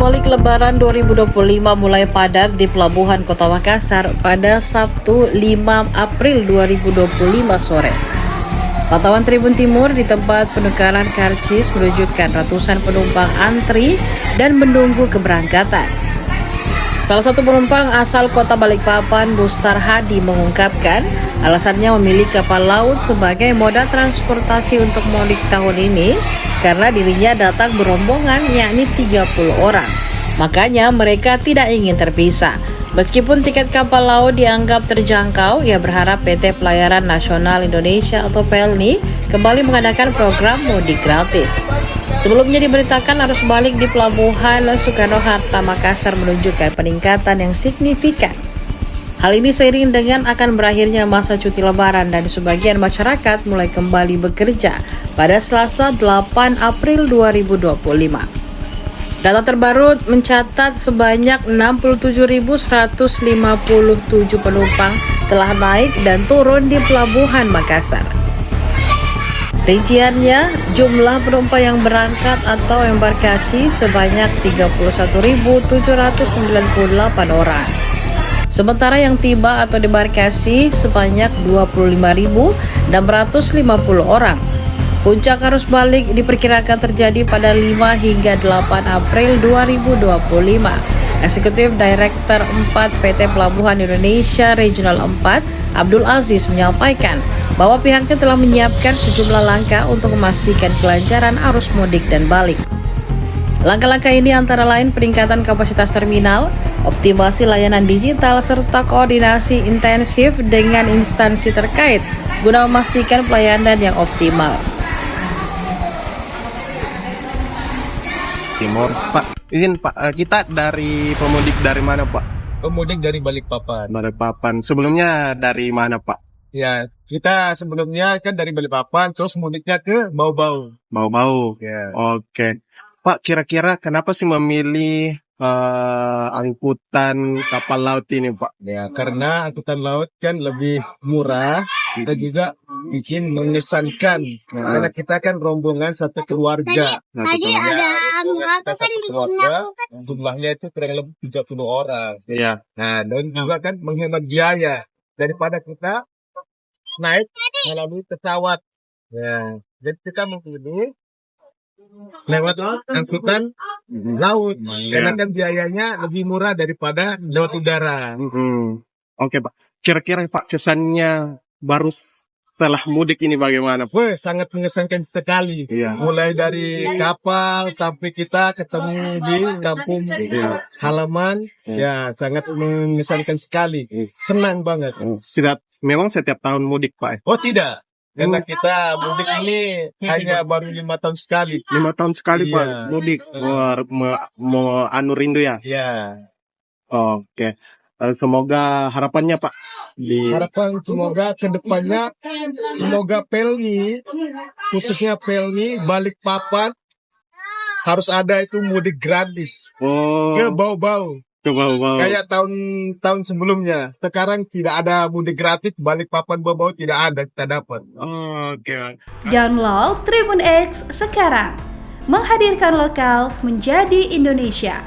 balik Lebaran 2025 mulai padat di Pelabuhan Kota Makassar pada Sabtu 5 April 2025 sore. Pantauan Tribun Timur di tempat penukaran karcis menunjukkan ratusan penumpang antri dan menunggu keberangkatan. Salah satu penumpang asal Kota Balikpapan, Bustar Hadi, mengungkapkan alasannya memilih kapal laut sebagai moda transportasi untuk mudik tahun ini karena dirinya datang berombongan yakni 30 orang. Makanya mereka tidak ingin terpisah. Meskipun tiket kapal laut dianggap terjangkau, ia berharap PT Pelayaran Nasional Indonesia atau PELNI kembali mengadakan program mudik gratis. Sebelumnya diberitakan arus balik di Pelabuhan Soekarno-Hatta Makassar menunjukkan peningkatan yang signifikan. Hal ini seiring dengan akan berakhirnya masa cuti lebaran dan sebagian masyarakat mulai kembali bekerja pada Selasa 8 April 2025. Data terbaru mencatat sebanyak 67.157 penumpang telah naik dan turun di Pelabuhan Makassar. Rinciannya, jumlah penumpang yang berangkat atau embarkasi sebanyak 31.798 orang. Sementara yang tiba atau debarkasi sebanyak 25.650 orang. Puncak arus balik diperkirakan terjadi pada 5 hingga 8 April 2025. Eksekutif Direktur 4 PT Pelabuhan Indonesia Regional 4, Abdul Aziz menyampaikan bahwa pihaknya telah menyiapkan sejumlah langkah untuk memastikan kelancaran arus mudik dan balik. Langkah-langkah ini antara lain peningkatan kapasitas terminal, optimasi layanan digital, serta koordinasi intensif dengan instansi terkait guna memastikan pelayanan yang optimal. Timur, Pak. Izin Pak, kita dari pemudik dari mana Pak? Pemudik dari Balikpapan. Balikpapan. Sebelumnya dari mana Pak? Ya, kita sebelumnya kan dari Balikpapan, terus mudiknya ke Bau-Bau. Bau-Bau. Ya. Oke. Pak, kira-kira kenapa sih memilih angkutan kapal laut ini Pak? Ya, karena angkutan laut kan lebih murah dan juga bikin mengesankan. Karena kita kan rombongan satu keluarga. Tadi ada Kita satu keluarga, jumlahnya itu kurang lebih 30 orang. Iya. Nah, dan juga kan menghemat biaya daripada kita naik melalui pesawat. Ya, jadi kita memilih lewat angkutan laut karena kan biayanya lebih murah daripada lewat udara. Oke Pak. Kira-kira Pak kesannya baru setelah mudik ini bagaimana Pak? Wah, sangat mengesankan sekali. Iya. Mulai dari kapal sampai kita ketemu di kampung halaman, ya sangat mengesankan sekali. Senang banget. Memang setiap tahun mudik Pak? Oh tidak, karena kita mudik ini hanya baru 5 tahun sekali. 5 tahun sekali Iya. Pak mudik. Mau anu rindu ya? Ya, Oke. Semoga harapannya Pak harapan semoga kedepannya, semoga PELNI, khususnya PELNI Balikpapan harus ada itu mudik gratis ke Bau-Bau. ke bawah. Kayak tahun sebelumnya. Sekarang tidak ada mudik gratis, Balikpapan Bau-Bau tidak ada, kita dapat. Oke. Download Tribun X sekarang. Menghadirkan lokal menjadi Indonesia.